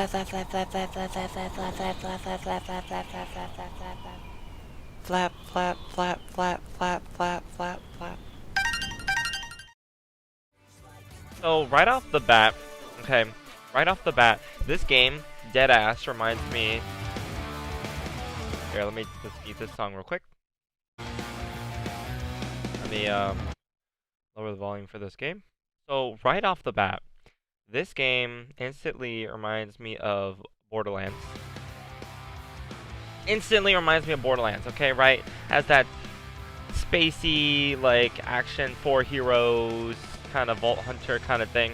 flap, flap, flap, flap, flap, flap, flap, flap, flap, flap, flap, flap, flap, flap, flap, flap, flap, flap, flap. Flap, flap, flap, flap, flap, flap, flap, flap. So right off the bat, okay, right off the bat, this game, deadass, reminds me. Here, let me just mute this song real quick. Let me lower the volume for this game. So right off the bat, this game instantly reminds me of Borderlands. Instantly reminds me of Borderlands, okay, right? Has that spacey, like, action for heroes, kind of Vault Hunter kind of thing,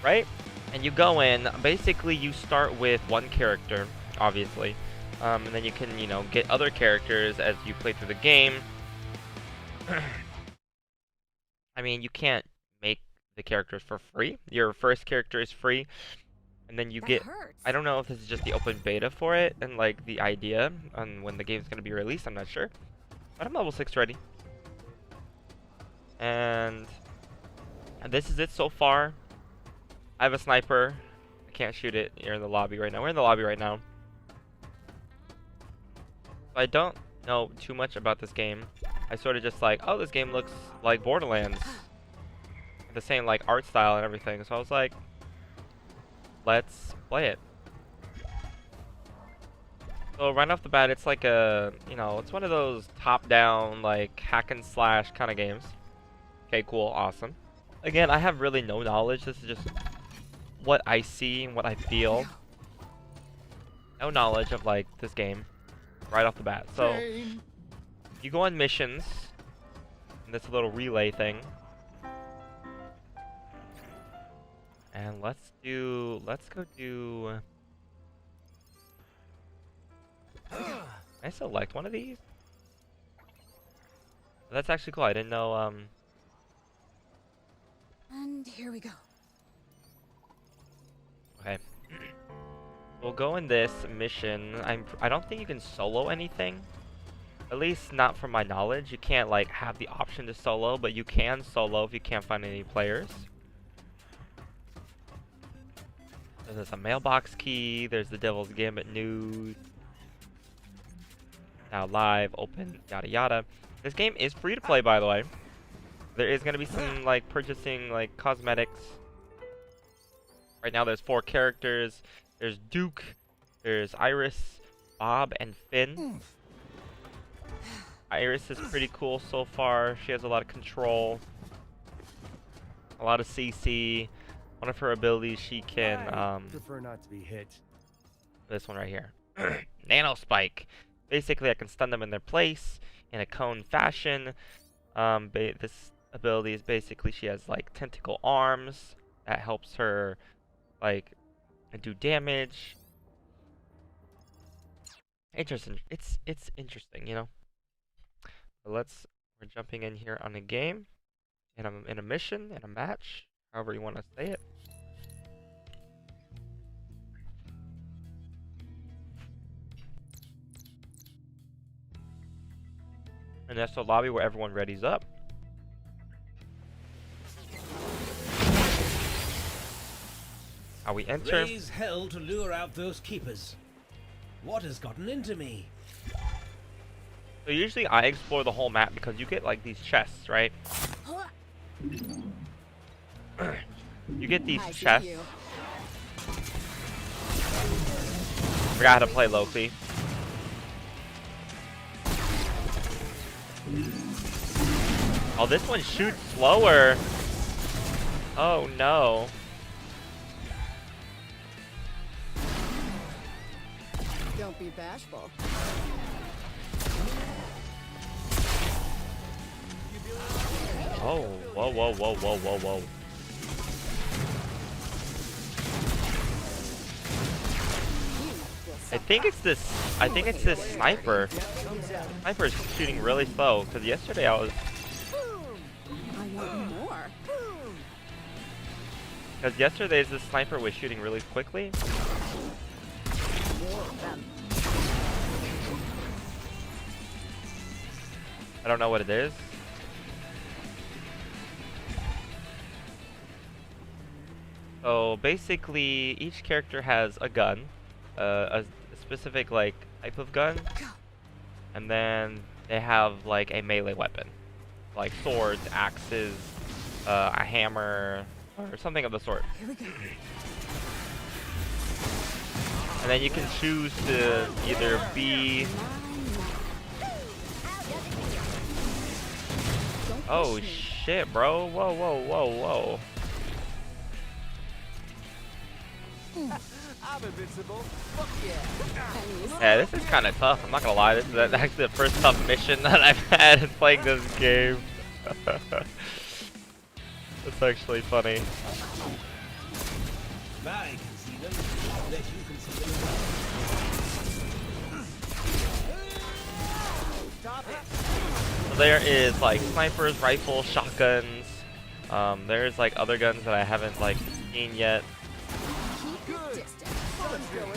right? And you go in, basically you start with one character, obviously. And then you can, you know, get other characters as you play through the game. I mean, you can't make the characters for free. Your first character is free. And then you get, I don't know if this is just the open beta for it and like the idea on when the game's going to be released, I'm not sure. But I'm level 6 ready. And this is it so far. I have a sniper. I can't shoot it. You're in the lobby right now. We're in the lobby right now. I don't know too much about this game. I sort of just like, oh, this game looks like Borderlands. The same like art style and everything. So I was like, let's play it. So right off the bat, it's like a, you know, it's one of those top-down, like, hack and slash kind of games. Okay, cool, awesome. Again, I have really no knowledge. This is just what I see and what I feel. No knowledge of, like, this game right off the bat. So, you go on missions. And this little relay thing. And let's go do... Can I select one of these? That's actually cool. I didn't know, And here we go. Okay. We'll go in this mission. I don't think you can solo anything. At least not from my knowledge. You can't, like, have the option to solo, but you can solo if you can't find any players. So there's a mailbox key. There's the Devil's Gambit news. Now live, open, yada yada. This game is free to play, by the way. There is going to be some, like, purchasing, like, cosmetics. Right now there's 4 characters. There's Duke, there's Iris, Bob, and Finn. Iris is pretty cool so far. She has a lot of control. A lot of CC. One of her abilities, she can, prefer not to be hit. This one right here. Nano Spike. Basically, I can stun them in their place in a cone fashion. This ability is basically she has like tentacle arms that helps her like do damage. Interesting. It's interesting, you know. But we're jumping in here on a game, and I'm in a mission, in a match, however you want to say it. And that's the lobby where everyone readies up. How we enter. Raise hell to lure out those keepers. What has gotten into me? So usually I explore the whole map because you get like these chests, right? You get these chests. Forgot how to play Loki. Oh, this one shoots slower. Oh no. Don't be bashful. Oh, whoa, whoa, whoa, whoa, whoa, whoa. I think it's this sniper. Sniper is shooting really slow, because yesterday I was... I want more. Because yesterday's this sniper was shooting really quickly. More of them. I don't know what it is. So basically, each character has a gun, a specific like type of gun, and then they have like a melee weapon, like swords, axes, a hammer, or something of the sort. Here we go. And then you can choose to either be. Oh shit, bro! Whoa, whoa, whoa, whoa! I'm invincible. Fuck yeah. Yeah, this is kind of tough. I'm not gonna lie. This is actually the first tough mission that I've had in playing this game. That's actually funny. I can see them. That you can see them. Stop it. So there is like snipers, rifles, shotguns. There's like other guns that I haven't like seen yet. Keep your distance. Let's go in.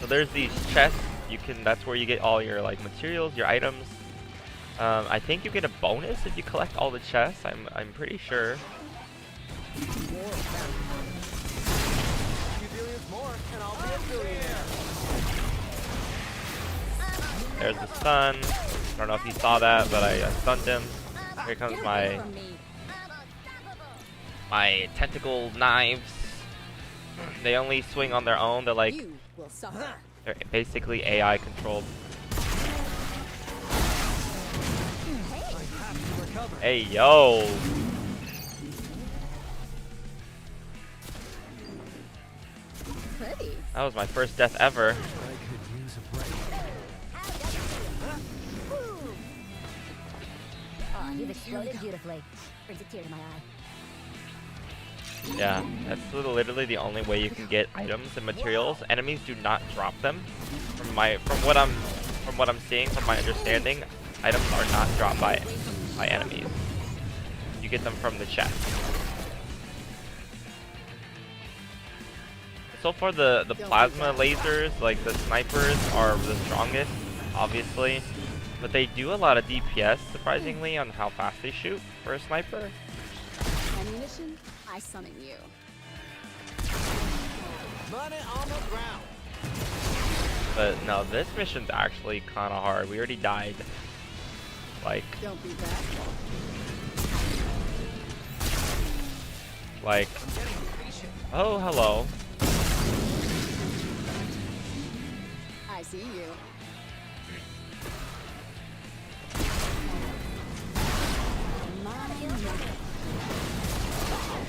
So there's these chests. You can. That's where you get all your like materials, your items. I think you get a bonus if you collect all the chests. I'm pretty sure. Few billions more, and I'll be a billionaire. There's the stun. I don't know if you saw that, but I stunned him. Here comes Get my away from me. tentacle knives. They only swing on their own. They're like You will suffer. they're basically AI controlled. I have to recover. Hey yo! Pretty. That was my first death ever. I could use a break. Oh, you've exploded beautifully. Brings a tear to my eye. Yeah, that's literally the only way you can get items and materials. Enemies do not drop them. From what I'm seeing, from my understanding, items are not dropped by enemies. You get them from the chest. So far, the plasma lasers, like the snipers, are the strongest, obviously, but they do a lot of DPS, surprisingly, on how fast they shoot for a sniper. Ammunition, I summon you. Money on the ground. But no, this mission's actually kind of hard. We already died. Like, Don't be bashful. oh, hello. I see you.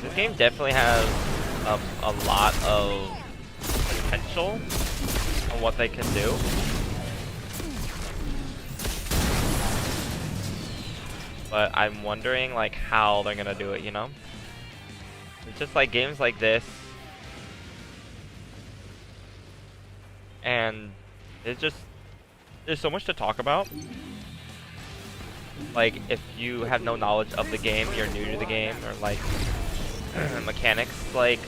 This game definitely has a lot of potential on what they can do. But I'm wondering like how they're gonna do it, you know? It's just like games like this. And there's so much to talk about. Like, if you have no knowledge of the game, you're new to the game, or like mechanics, like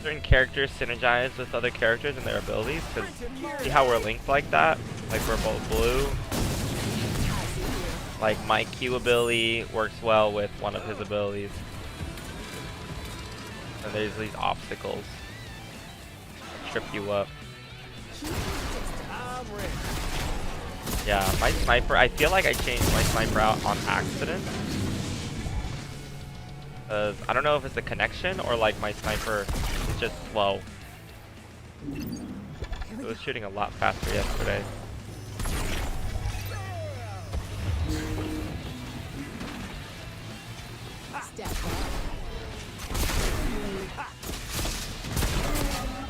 certain characters synergize with other characters and their abilities. Because see how we're linked like that? Like we're both blue. Like my Q ability works well with one of his abilities. And there's these obstacles that trip you up. I'm ready. Yeah, my sniper, I feel like I changed my sniper out on accident. Because I don't know if it's the connection or like my sniper is just slow. It was shooting a lot faster yesterday. Step back.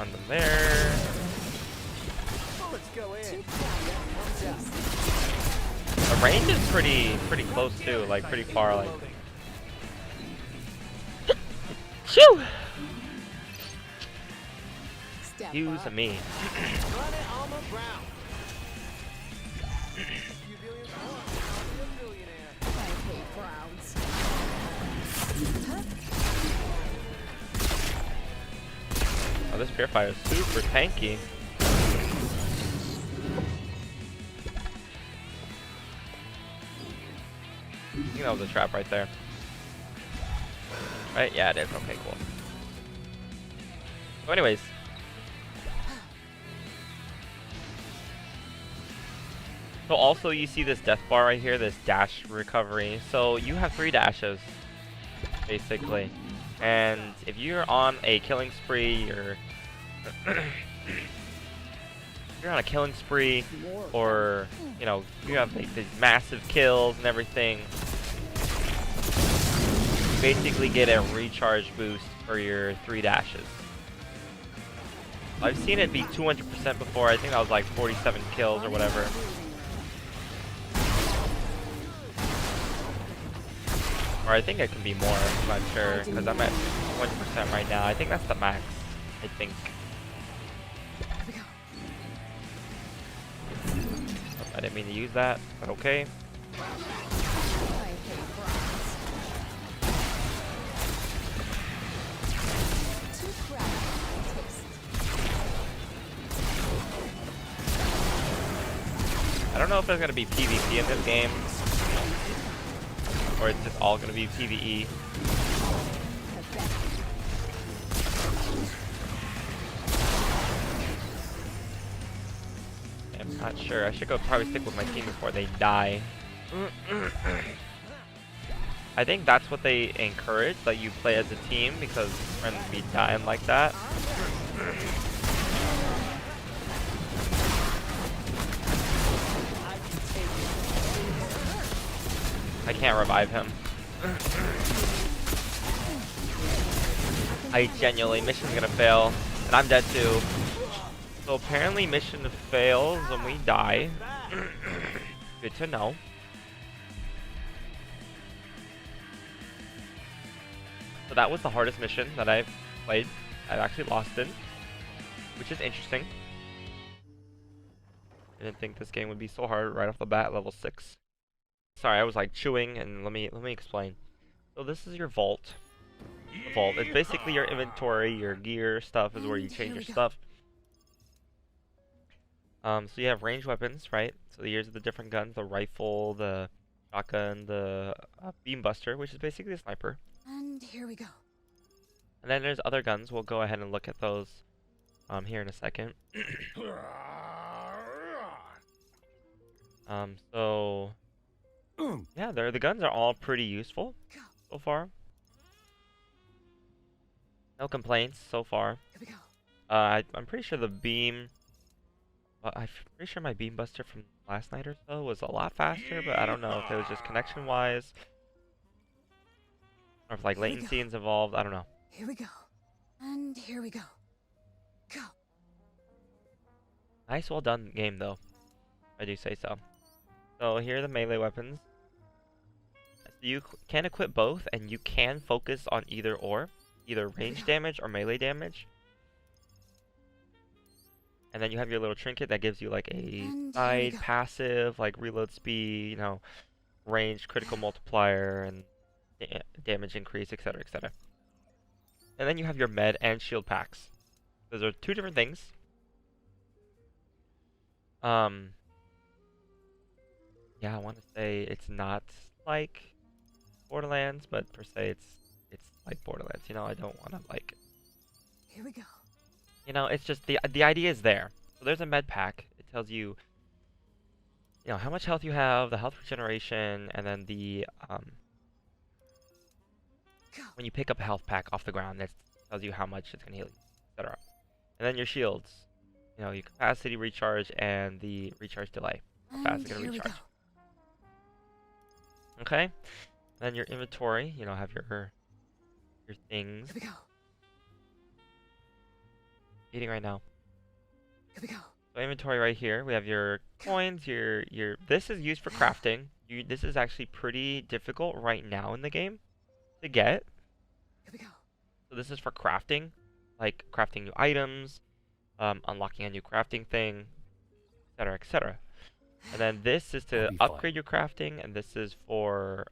On them there. Let's go in. Too crowded. The range is pretty close too, like pretty far, like. Shoo! Step Excuse up. me. Money on the ground. Few billions more, and I'll be a billionaire. I hate crowds. Oh, this purifier is super tanky. I think that was a trap right there. Right? Yeah, it is. Okay, cool. So anyways. So also you see this death bar right here, this dash recovery. So you have 3 dashes, basically. And if you're on a killing spree, or you're on a killing spree, or you know, you have like these massive kills and everything, you basically get a recharge boost for your 3 dashes. I've seen it be 200% before. I think that was like 47 kills or whatever. Or I think it can be more, I'm not sure, because I'm at 20% right now. I think that's the max, I think. I didn't mean to use that, but okay. I hate frauds. Too crowded for my taste. I don't know if there's going to be PvP in this game, or it's just all going to be PvE. I'm not sure. I should go probably stick with my team before they die. I think that's what they encourage, that you play as a team, because friends be dying like that. I can't revive him. I genuinely, mission's gonna fail, and I'm dead too. So apparently mission fails when we die. Good to know. So that was the hardest mission that I've played. I've actually lost in, which is interesting. I didn't think this game would be so hard right off the bat, level 6. Sorry, I was like chewing, and let me explain. So this is your vault. The vault is basically your inventory, your gear stuff is where you change your stuff. So you have ranged weapons, right? So here's the different guns: the rifle, the shotgun, the beam buster, which is basically a sniper. And here we go. And then there's other guns. We'll go ahead and look at those here in a second. So yeah, the guns are all pretty useful so far. No complaints so far. Here we go. I'm pretty sure the beam. I'm pretty sure my beam buster from last night or so was a lot faster, but I don't know if it was just connection wise, or if like latency is involved. I don't know. Here we go. And here we go. Go. Nice, well done game though. I do say so. So here are the melee weapons. You can equip both, and you can focus on either range damage or melee damage. And then you have your little trinket that gives you like a side passive, like reload speed, you know, range, critical multiplier, and damage increase, etc., etc. And then you have your med and shield packs. Those are 2 different things. Yeah, I want to say it's not like Borderlands, but per se it's like Borderlands. You know, I don't want to like. Here we go. You know, it's just the idea is there. So there's a med pack. It tells you, you know, how much health you have, the health regeneration, and then the when you pick up a health pack off the ground, that tells you how much it's gonna heal you, etc. And then your shields, you know, your capacity recharge and the recharge delay. How fast it's gonna recharge. Okay. Then your inventory, you know, have your things. Here we go. Eating right now. Here we go. So inventory right here, we have your coins, your this is used for crafting. This is actually pretty difficult right now in the game to get. Here we go. So this is for crafting, like crafting new items, unlocking a new crafting thing, etc., etc. And then this is to upgrade your crafting, and this is for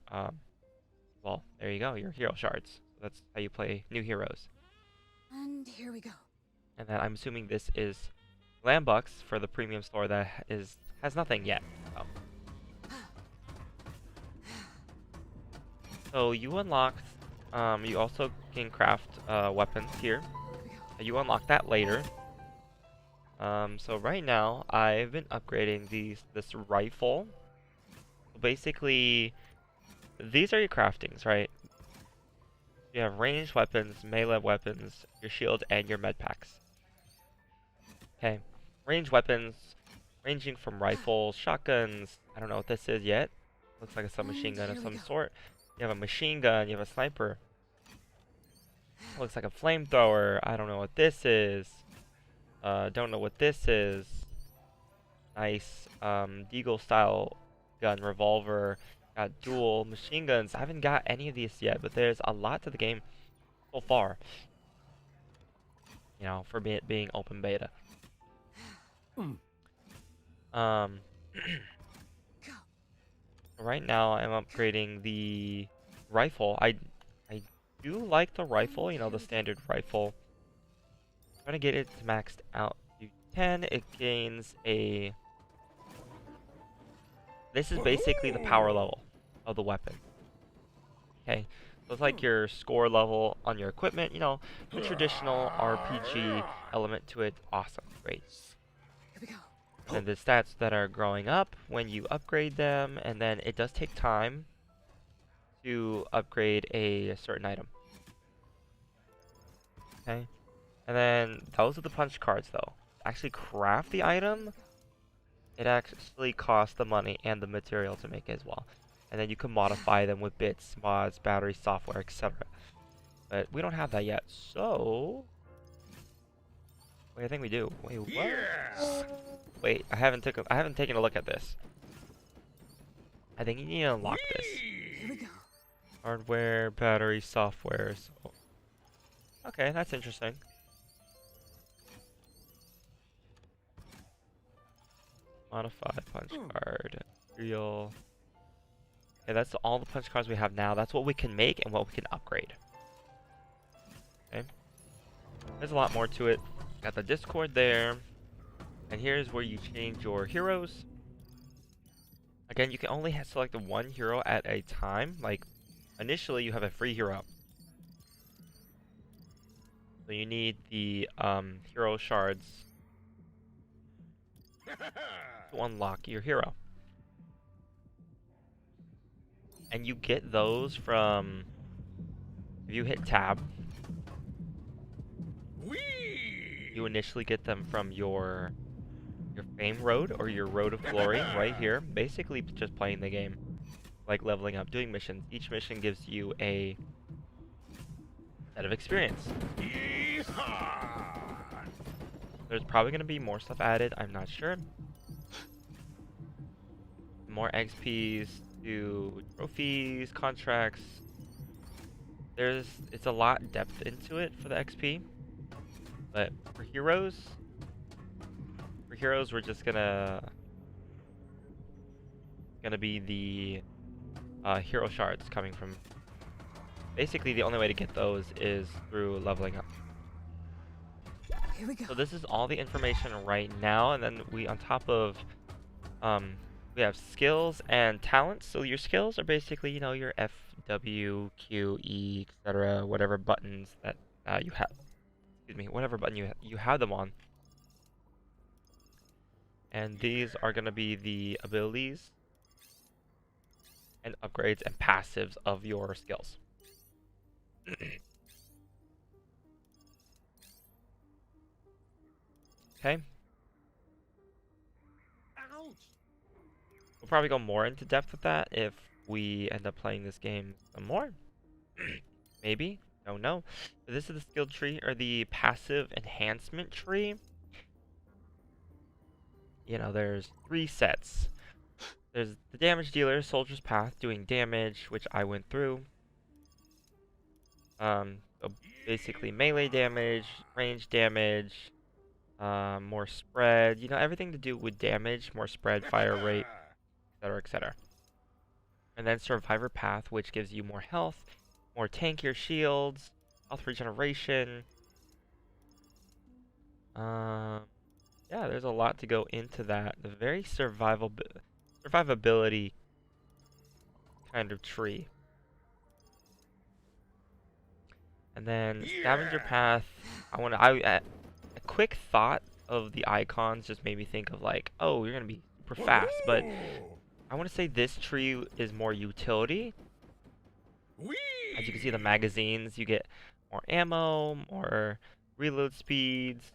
well, there you go, your hero shards. So that's how you play new heroes. And here we go. And then I'm assuming this is land bucks for the premium store that has nothing yet. So you unlocked, you also can craft weapons here. You unlock that later. So right now, I've been upgrading this rifle. Basically, these are your craftings, right? You have ranged weapons, melee weapons, your shield, and your med packs. Okay, ranged weapons, ranging from rifles, shotguns. I don't know what this is yet. Looks like a submachine gun of some sort. You have a machine gun, you have a sniper. Looks like a flamethrower. I don't know what this is. Don't know what this is. Nice, Deagle style gun, revolver. Got dual machine guns. I haven't got any of these yet, but there's a lot to the game so far. You know, for it being open beta. Right now I'm upgrading the rifle. I do like the rifle, you know, the standard rifle. I'm trying to get it maxed out to 10. It gains a... This is basically the power level of the weapon. Okay, so it's like your score level on your equipment, you know, the traditional RPG element to it. Awesome, great. Here we go. And the stats that are growing up when you upgrade them, and then it does take time to upgrade a certain item. Okay, and then those are the punch cards though. To actually craft the item, it actually costs the money and the material to make as well. And then you can modify them with bits, mods, battery, software, etc. But we don't have that yet, so... Wait, I think we do. Wait, what? Yes! Wait, I haven't taken a look at this. I think you need to unlock this. Here we go. Hardware, battery, software. So... Okay, that's interesting. Modify punch card. Real. Okay, that's all the punch cards we have now. That's what we can make and what we can upgrade. Okay. There's a lot more to it. Got the Discord there. And here's where you change your heroes. Again, you can only select one hero at a time. Like, initially you have a free hero. So you need the hero shards to unlock your hero. And you get those from, if you hit tab, you initially get them from your fame road or your road of glory right here. Basically just playing the game, like leveling up, doing missions. Each mission gives you a set of experience. There's probably going to be more stuff added, I'm not sure. More XPs to trophies, contracts. It's a lot depth into it for the XP. But for heroes we're just gonna be the hero shards coming from. Basically the only way to get those is through leveling up. Here we go. So this is all the information right now, and then we on top of we have skills and talents. So your skills are basically, you know, your F, W, Q, E, etc. Whatever buttons that you have. Excuse me, whatever button you have them on. And these are going to be the abilities and upgrades and passives of your skills. Okay. We'll probably go more into depth with that if we end up playing this game some more. Maybe. Don't know. But this is the skill tree, or the passive enhancement tree. You know, there's 3 sets. There's the damage dealer, Soldier's Path, doing damage, which I went through. So basically melee damage, range damage, more spread, you know, everything to do with damage, more spread, fire rate, etc., etc. And then Survivor Path, which gives you more health, more tankier shields, health regeneration. Yeah, there's a lot to go into that. The very survivability kind of tree. And then scavenger path. A quick thought of the icons just made me think of like, oh, you're gonna be super fast, but I want to say this tree is more utility. As you can see, the magazines, you get more ammo, more reload speeds.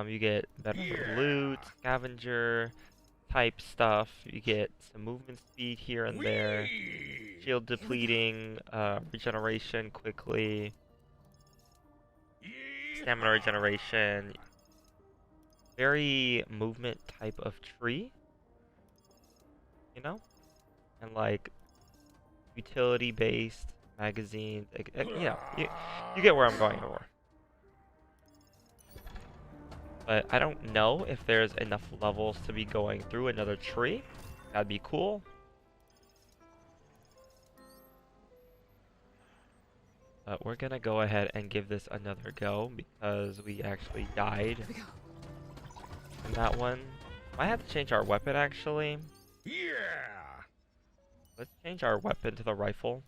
You get better loot, scavenger type stuff. You get some movement speed here and there. Shield depleting, regeneration quickly. Stamina regeneration. Very movement type of tree. You know? And like utility based magazines. You know, you get where I'm going for. But I don't know if there's enough levels to be going through another tree. That'd be cool. But we're gonna go ahead and give this another go because we actually died in that one. Might have to change our weapon actually. Yeah. Let's change our weapon to the rifle.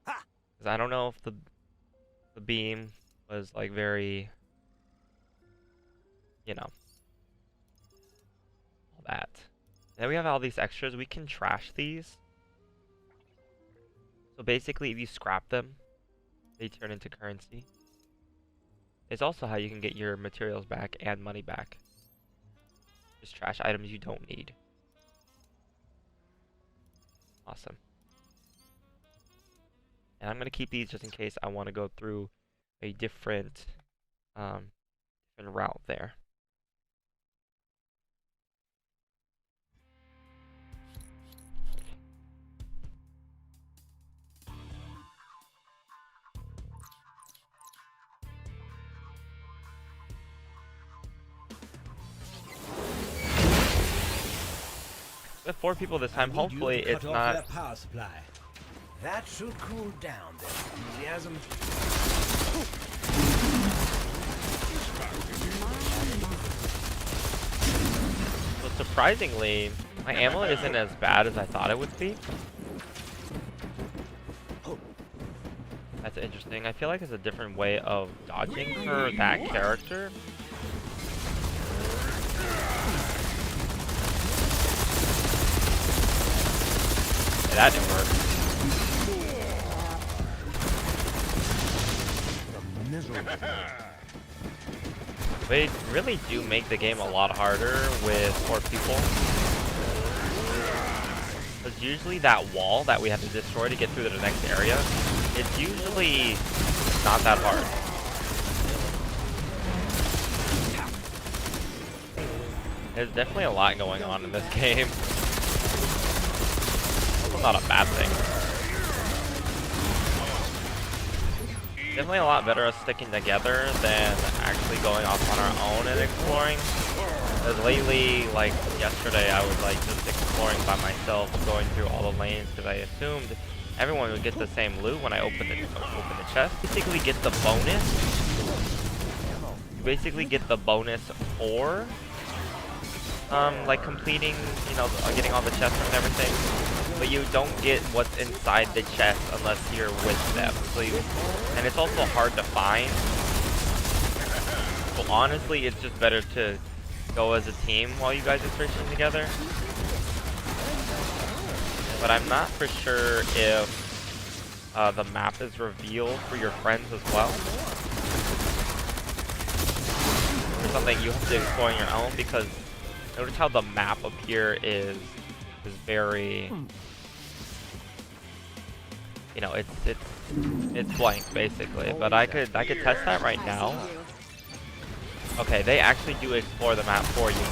Because I don't know if the beam was like very, you know, all that. Then we have all these extras. We can trash these. So basically, if you scrap them, they turn into currency. It's also how you can get your materials back and money back. Just trash items you don't need. Awesome. And I'm going to keep these just in case I want to go through a different route there. We have 4 people this time. Hopefully it's not. Power supply. That should cool down their enthusiasm. So surprisingly, my amulet isn't as bad as I thought it would be. That's interesting. I feel like it's a different way of dodging for that character. That didn't work. They really do make the game a lot harder with 4 people. Because usually that wall that we have to destroy to get through to the next area, it's usually not that hard. There's definitely a lot going on in this game. Also not a bad thing. Definitely a lot better us sticking together than actually going off on our own and exploring. Because lately, like yesterday, I was like just exploring by myself, going through all the lanes because I assumed everyone would get the same loot when I open the chest. Basically get the bonus. You basically get the bonus for like completing, you know, getting all the chests and everything. But you don't get what's inside the chest unless you're with them. So and it's also hard to find. So honestly, it's just better to go as a team while you guys are searching together. But I'm not for sure if the map is revealed for your friends as well. Or something you have to explore on your own, because notice how the map up here is very, you know, it's blank basically. But I could test that right now. Okay, they actually do explore the map for you.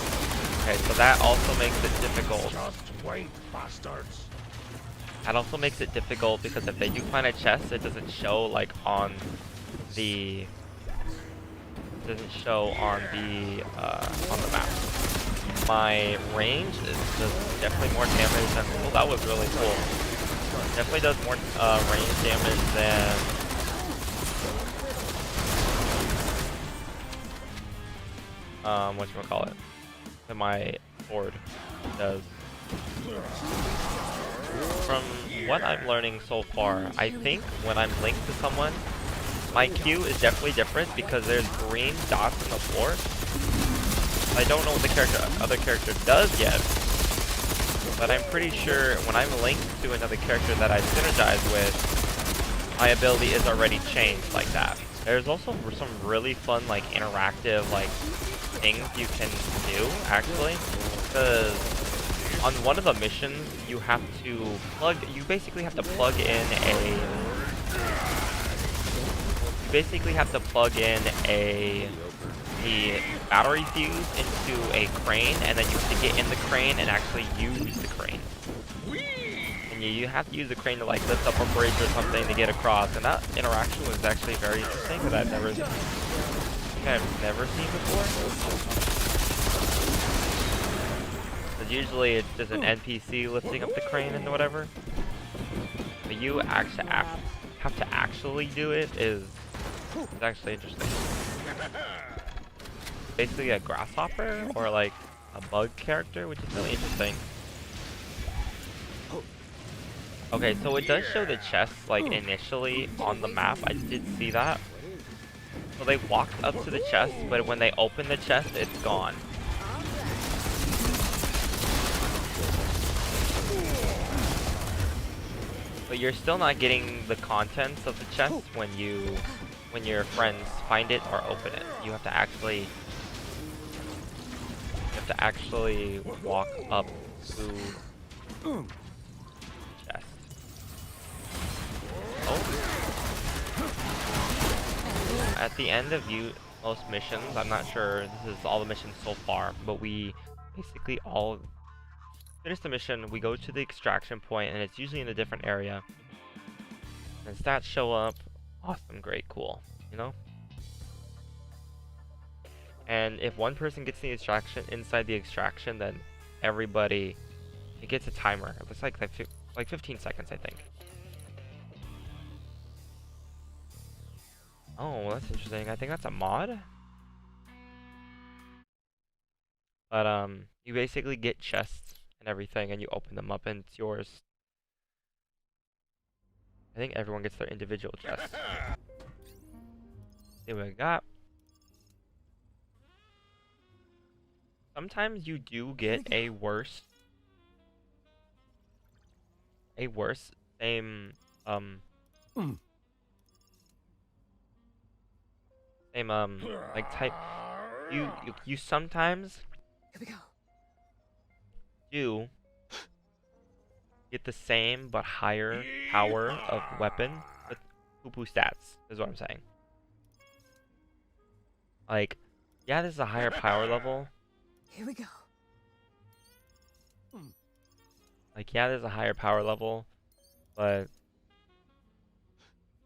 Okay, so that also makes it difficult. Just wait, bastards. That also makes it difficult because if they do find a chest, it doesn't show like on the map. My range does definitely more damage than, oh, that was really cool. Definitely does more range damage than whatchamacallit, than my sword does. from what I'm learning so far, I think when I'm linked to someone, my Q is definitely different because there's green dots on the floor. I don't know what the other character does yet, but I'm pretty sure when I'm linked to another character that I synergize with, my ability is already changed like that. There's also some really fun like interactive like things you can do actually, because on one of the missions you basically have to plug in the battery fuse into a crane, and then you have to get in the crane and actually use the crane. And you have to use the crane to like lift up a bridge or something to get across, and that interaction was actually very interesting that I've never seen before. Because usually it's just an NPC lifting up the crane and whatever. But you actually have to actually do it is actually interesting. Basically a grasshopper or like a bug character, which is really interesting. Okay, so it does show the chest like initially on the map. I did see that. So they walked up to the chest, but when they open the chest, it's gone. But you're still not getting the contents of the chest when your friends find it or open it. You have to actually walk up to the chest. Oh. At the end of most missions, I'm not sure this is all the missions so far, but we basically all finish the mission, we go to the extraction point, and it's usually in a different area. And stats show up. Awesome, great, cool, you know? And if one person gets the extraction inside the extraction, then everybody, it gets a timer. It's like 15 seconds, I think. Oh, that's interesting. I think that's a mod. But you basically get chests and everything, and you open them up, and it's yours. I think everyone gets their individual chest. See what I got. Sometimes you do get a worse same like type. You sometimes Here we go. do get the same but higher power of weapon with poo-poo stats, is what I'm saying. Like, yeah, this is a higher power level. Here we go. Like, yeah, there's a higher power level, but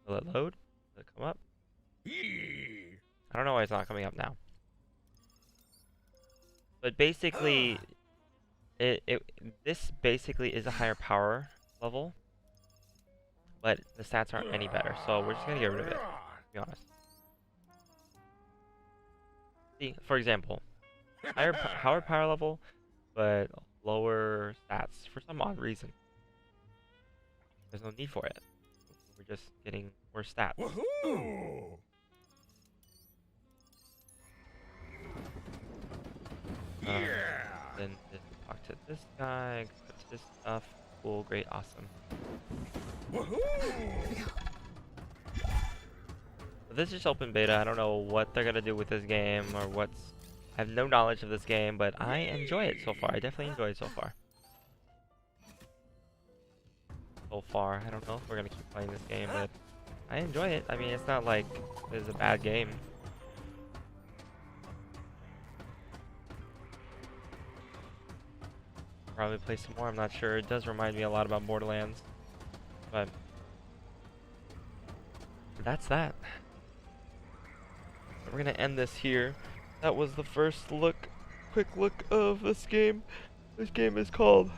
will it load? Will it come up? I don't know why it's not coming up now. But basically, this basically is a higher power level, but the stats aren't any better, so we're just gonna get rid of it, to be honest. See, for example, higher power level, but lower stats for some odd reason. There's no need for it. We're just getting worse stats. Then just talk to this guy, put this stuff. Cool, great, awesome. This is just open beta. I don't know what they're gonna do with this game or what's. I have no knowledge of this game, but I enjoy it so far. I definitely enjoy it so far. I don't know if we're gonna keep playing this game, but I enjoy it. I mean, it's not like it's a bad game. Probably play some more. I'm not sure. It does remind me a lot about Borderlands, but that's that. We're gonna end this here. That was the first quick look of this game. This game is called.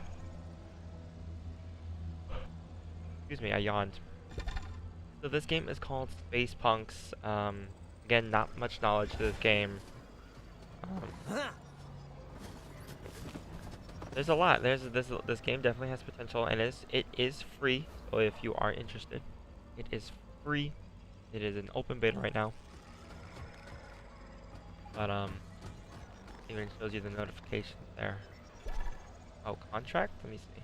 Excuse me, I yawned. So this game is called Space Punks. Again, not much knowledge to this game. There's a lot. This game definitely has potential, and it is free. So if you are interested, it is free. It is an open beta right now. But even shows you the notifications there. Oh, contract? Let me see.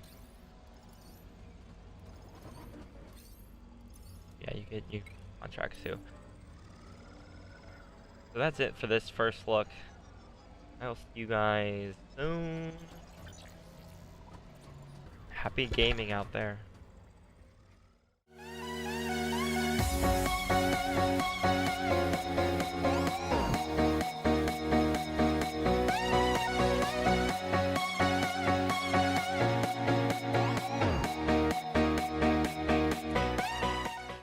Yeah, you get new contracts too. So that's it for this first look. I will see you guys soon. Happy gaming out there.